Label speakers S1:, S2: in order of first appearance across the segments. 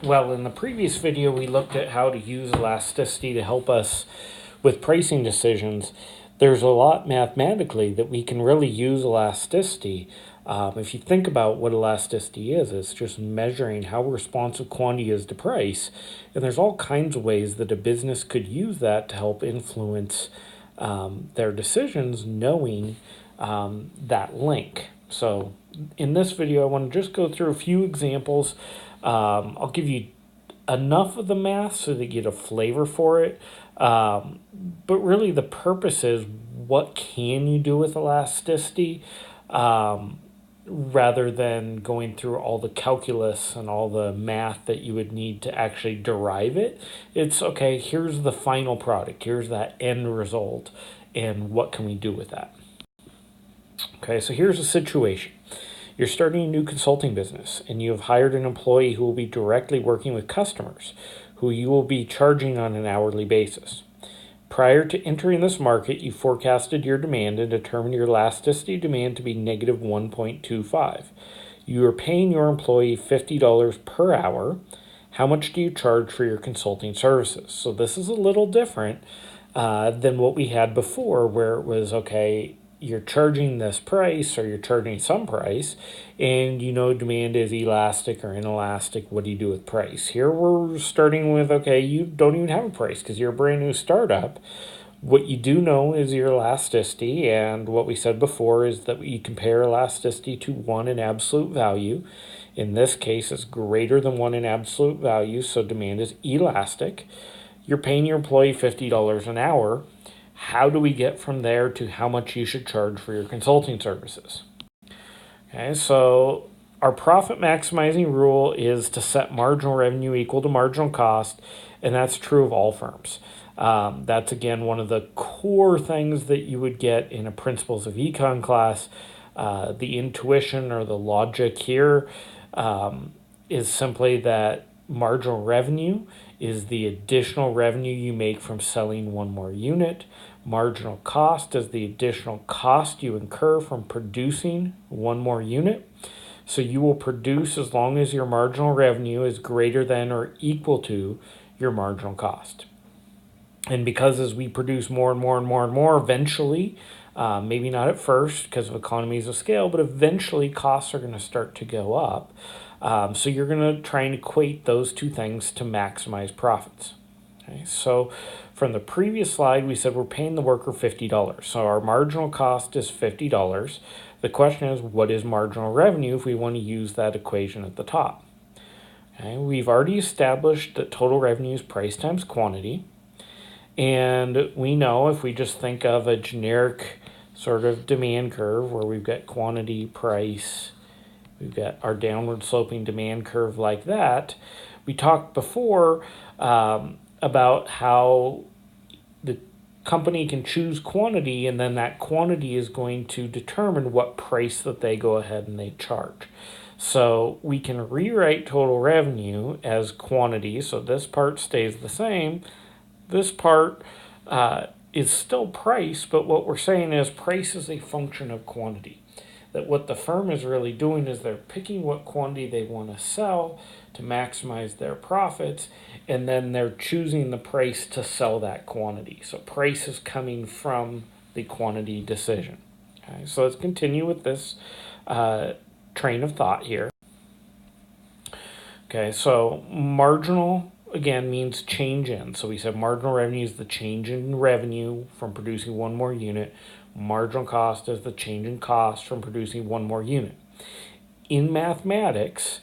S1: Well, in the previous video, we looked at how to use elasticity to help us with pricing decisions. There's a lot mathematically that we can really use elasticity. If you think about what elasticity is, it's just measuring how responsive quantity is to price. And there's all kinds of ways that a business could use that to help influence their decisions, knowing that link. So in this video, I want to just go through a few examples. I'll give you enough of the math so that you get a flavor for it. But really the purpose is, what can you do with elasticity, rather than going through all the calculus and all the math that you would need to actually derive it. It's okay, here's the final product, here's that end result, and what can we do with that? Okay, so here's a situation. You're starting a new consulting business, and you have hired an employee who will be directly working with customers, who you will be charging on an hourly basis. Prior to entering this market, you forecasted your demand and determined your elasticity demand to be negative 1.25. You are paying your employee $50 per hour. How much do you charge for your consulting services? So this is a little different than what we had before, where it was, okay, you're charging this price or you're charging some price, and you know demand is elastic or inelastic. What do you do with price? Here we're starting with, okay, you don't even have a price because you're a brand new startup. What you do know is your elasticity, and what we said before is that we compare elasticity to 1 in absolute value. In this case, it's greater than 1 in absolute value, so demand is elastic. You're paying your employee $50 an hour. How do we get from there to how much you should charge for your consulting services? Okay, so our profit maximizing rule is to set marginal revenue equal to marginal cost, and that's true of all firms. That's, again, one of the core things that you would get in a Principles of Econ class. The intuition or the logic here is simply that marginal revenue is the additional revenue you make from selling one more unit. Marginal cost is the additional cost you incur from producing one more unit. So you will produce as long as your marginal revenue is greater than or equal to your marginal cost. And because as we produce more and more and more and more, eventually, maybe not at first because of economies of scale, but eventually costs are going to start to go up. So you're going to try and equate those two things to maximize profits. Okay, so from the previous slide, we said we're paying the worker $50. So our marginal cost is $50. The question is, what is marginal revenue if we want to use that equation at the top? Okay, we've already established that total revenue is price times quantity. And we know if we just think of a generic sort of demand curve where we've got quantity, price, we've got our downward sloping demand curve like that. We talked before about how the company can choose quantity, and then that quantity is going to determine what price that they go ahead and they charge. So we can rewrite total revenue as quantity, so this part stays the same. This part is still price, but what we're saying is price is a function of quantity. That what the firm is really doing is they're picking what quantity they want to sell to maximize their profits, and then they're choosing the price to sell that quantity. So price is coming from the quantity decision. Okay, so let's continue with this train of thought here. Okay, so marginal, again, means change in. So we said marginal revenue is the change in revenue from producing one more unit. Marginal cost is the change in cost from producing one more unit. In mathematics,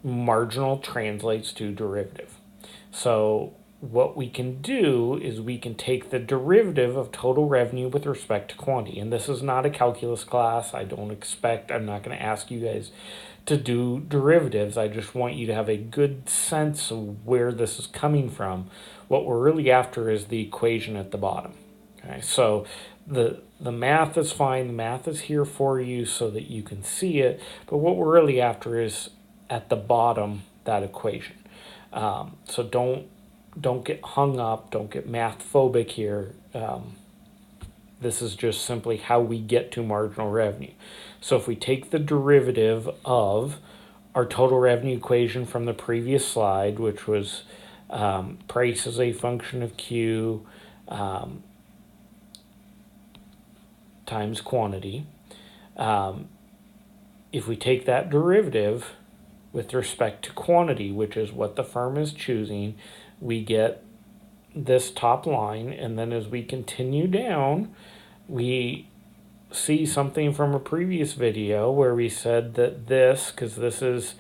S1: marginal translates to derivative. So what we can do is we can take the derivative of total revenue with respect to quantity. And this is not a calculus class. I'm not going to ask you guys to do derivatives. I just want you to have a good sense of where this is coming from. What we're really after is the equation at the bottom. Okay, so the math is fine. The math is here for you so that you can see it. But what we're really after is at the bottom, that equation. So don't get hung up. Don't get math phobic here. This is just simply how we get to marginal revenue. So if we take the derivative of our total revenue equation from the previous slide, which was price as a function of Q times quantity. If we take that derivative with respect to quantity, which is what the firm is choosing, we get this top line, and then as we continue down, we see something from a previous video where we said that this, because this is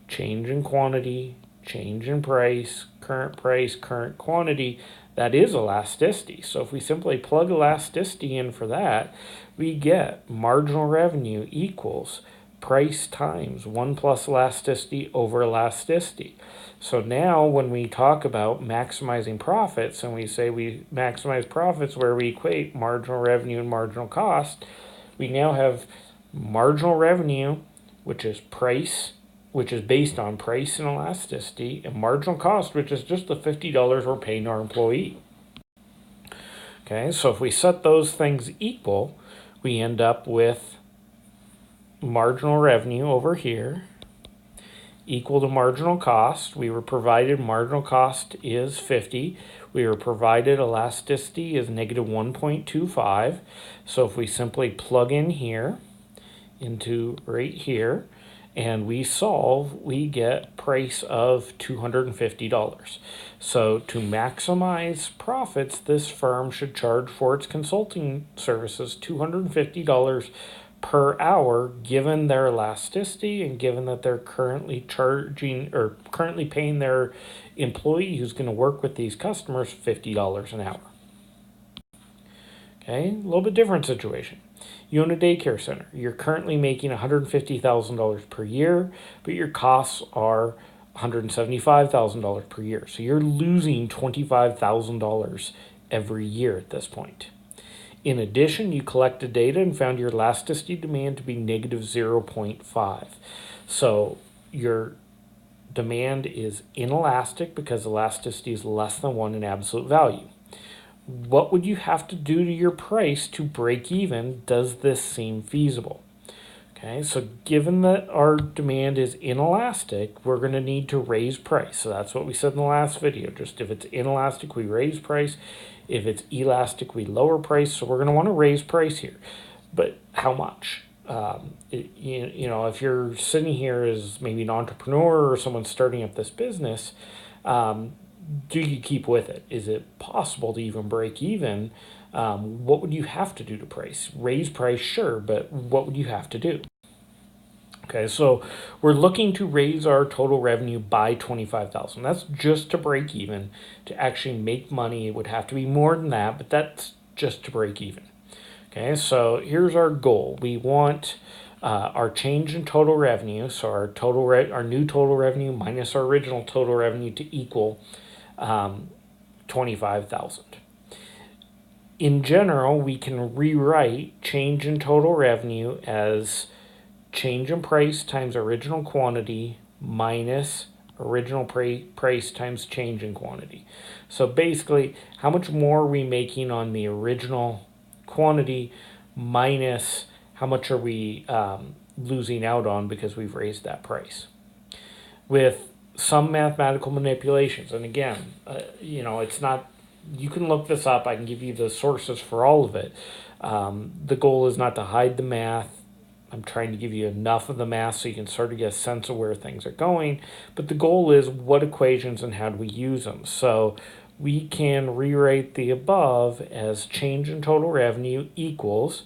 S1: change in quantity, change in price, current quantity, that is elasticity. So if we simply plug elasticity in for that, we get marginal revenue equals price times 1 plus elasticity over elasticity. So now when we talk about maximizing profits, and we say we maximize profits where we equate marginal revenue and marginal cost, we now have marginal revenue, which is price, which is based on price and elasticity, and marginal cost, which is just the $50 we're paying our employee. Okay, so if we set those things equal, we end up with marginal revenue over here equal to marginal cost. We were provided marginal cost is 50. We were provided elasticity is negative 1.25. So if we simply plug in here into right here and we solve, we get price of $250. So to maximize profits, this firm should charge for its consulting services $250 per hour, given their elasticity and given that they're currently charging or currently paying their employee who's going to work with these customers $50 an hour. Okay, a little bit different situation. You own a daycare center. You're currently making $150,000 per year, but your costs are $175,000 per year. So you're losing $25,000 every year at this point. In addition, you collected data and found your elasticity demand to be negative 0.5. So your demand is inelastic because elasticity is less than 1 in absolute value. What would you have to do to your price to break even? Does this seem feasible? Okay, so given that our demand is inelastic, we're going to need to raise price. So that's what we said in the last video. Just if it's inelastic, we raise price. If it's elastic, we lower price. So we're going to want to raise price here. But how much? You know, if you're sitting here as maybe an entrepreneur or someone starting up this business, do you keep with it? Is it possible to even break even? What would you have to do to price? Raise price, sure, but what would you have to do? Okay, so we're looking to raise our total revenue by $25,000. That's just to break even. To actually make money, it would have to be more than that, but that's just to break even. Okay, so here's our goal. We want our change in total revenue, so our our new total revenue minus our original total revenue to equal 25,000. In general, we can rewrite change in total revenue as change in price times original quantity minus original price times change in quantity. So basically, how much more are we making on the original quantity minus how much are we losing out on because we've raised that price. With some mathematical manipulations, and again, you know, it's not, you can look this up. I can give you the sources for all of it. The goal is not to hide the math. I'm trying to give you enough of the math so you can sort of get a sense of where things are going. But the goal is what equations and how do we use them. So we can rewrite the above as change in total revenue equals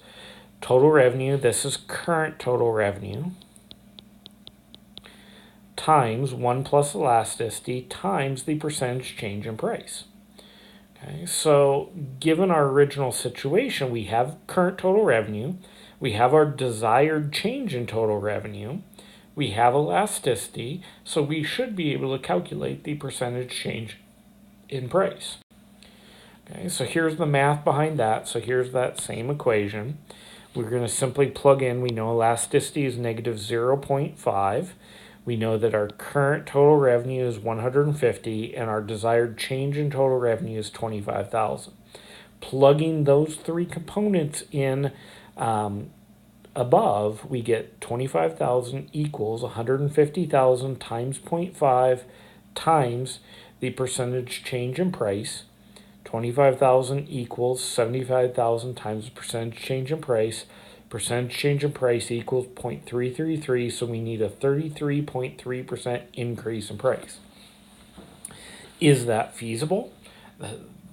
S1: total revenue, this is current total revenue, times 1 plus elasticity times the percentage change in price. Okay, so given our original situation, we have current total revenue, we have our desired change in total revenue, we have elasticity, so we should be able to calculate the percentage change in price. Okay, so here's the math behind that. So here's that same equation. We're going to simply plug in, we know elasticity is negative 0.5. We know that our current total revenue is 150 and our desired change in total revenue is 25,000. Plugging those three components in above, we get 25,000 equals 150,000 times 0.5 times the percentage change in price. 25,000 equals 75,000 times the percentage change in price. Percentage change in price equals 0.333, so we need a 33.3% increase in price. Is that feasible?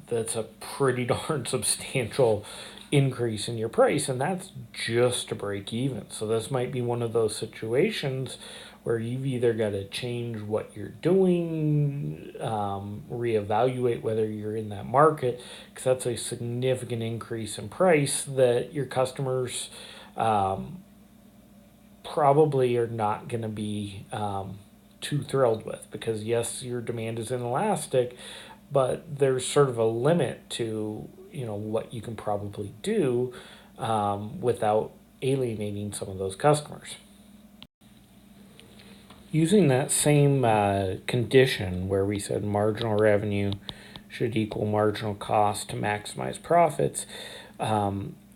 S1: That's a pretty darn substantial increase in your price, and that's just to break even. So this might be one of those situations where you've either got to change what you're doing, reevaluate whether you're in that market, because that's a significant increase in price that your customers probably are not going to be too thrilled with, because yes, your demand is inelastic, but there's sort of a limit to what you can probably do without alienating some of those customers. Using that same condition where we said marginal revenue should equal marginal cost to maximize profits,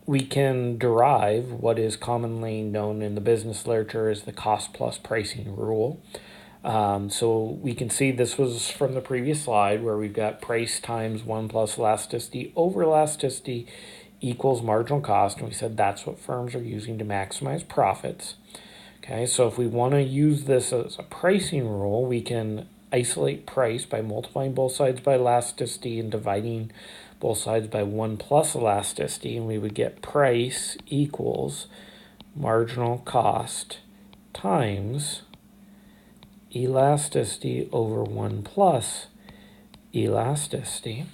S1: we can derive what is commonly known in the business literature as the cost plus pricing rule. So we can see this was from the previous slide where we've got price times 1 plus elasticity over elasticity equals marginal cost. And we said that's what firms are using to maximize profits. Okay, so if we want to use this as a pricing rule, we can isolate price by multiplying both sides by elasticity and dividing both sides by 1 plus elasticity. And we would get price equals marginal cost times elasticity over 1 plus elasticity.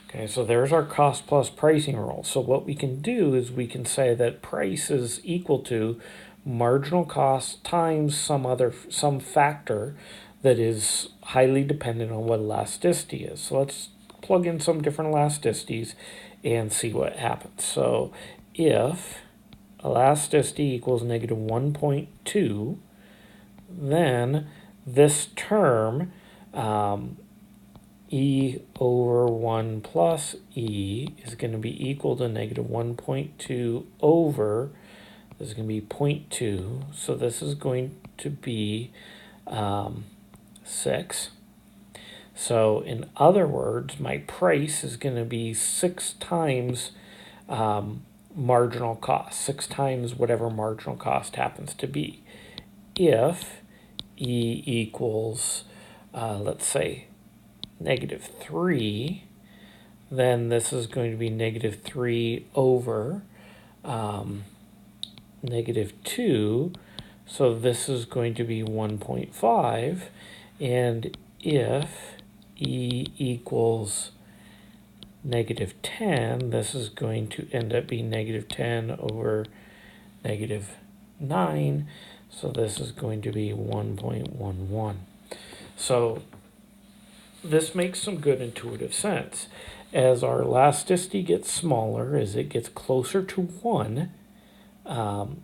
S1: Okay, so there's our cost plus pricing rule. So what we can do is we can say that price is equal to marginal cost times some factor that is highly dependent on what elasticity is. So let's plug in some different elasticities and see what happens. So if elasticity equals negative 1.2, then this term, E over 1 plus E, is going to be equal to negative 1.2 over, this is going to be 0.2, so this is going to be 6. So in other words, my price is going to be 6 times marginal cost, 6 times whatever marginal cost happens to be. If E equals, let's say, negative 3, then this is going to be negative 3 over negative 2. So this is going to be 1.5. And if E equals negative 10, this is going to end up being negative 10 over negative 9. So this is going to be 1.11. So this makes some good intuitive sense. As our elasticity gets smaller, as it gets closer to 1,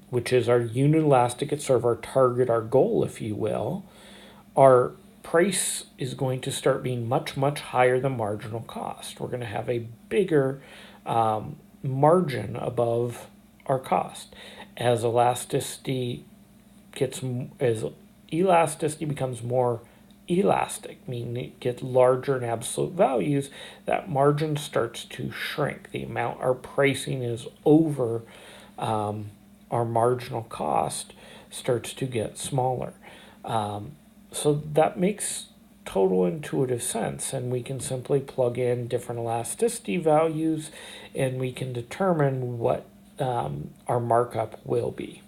S1: which is our unit elastic, it's sort of our target, our goal, if you will, our price is going to start being much, much higher than marginal cost. We're going to have a bigger margin above our cost. As elasticity becomes more elastic, meaning it gets larger in absolute values, that margin starts to shrink. The amount our pricing is over our marginal cost starts to get smaller. So that makes total intuitive sense, and we can simply plug in different elasticity values and we can determine what our markup will be.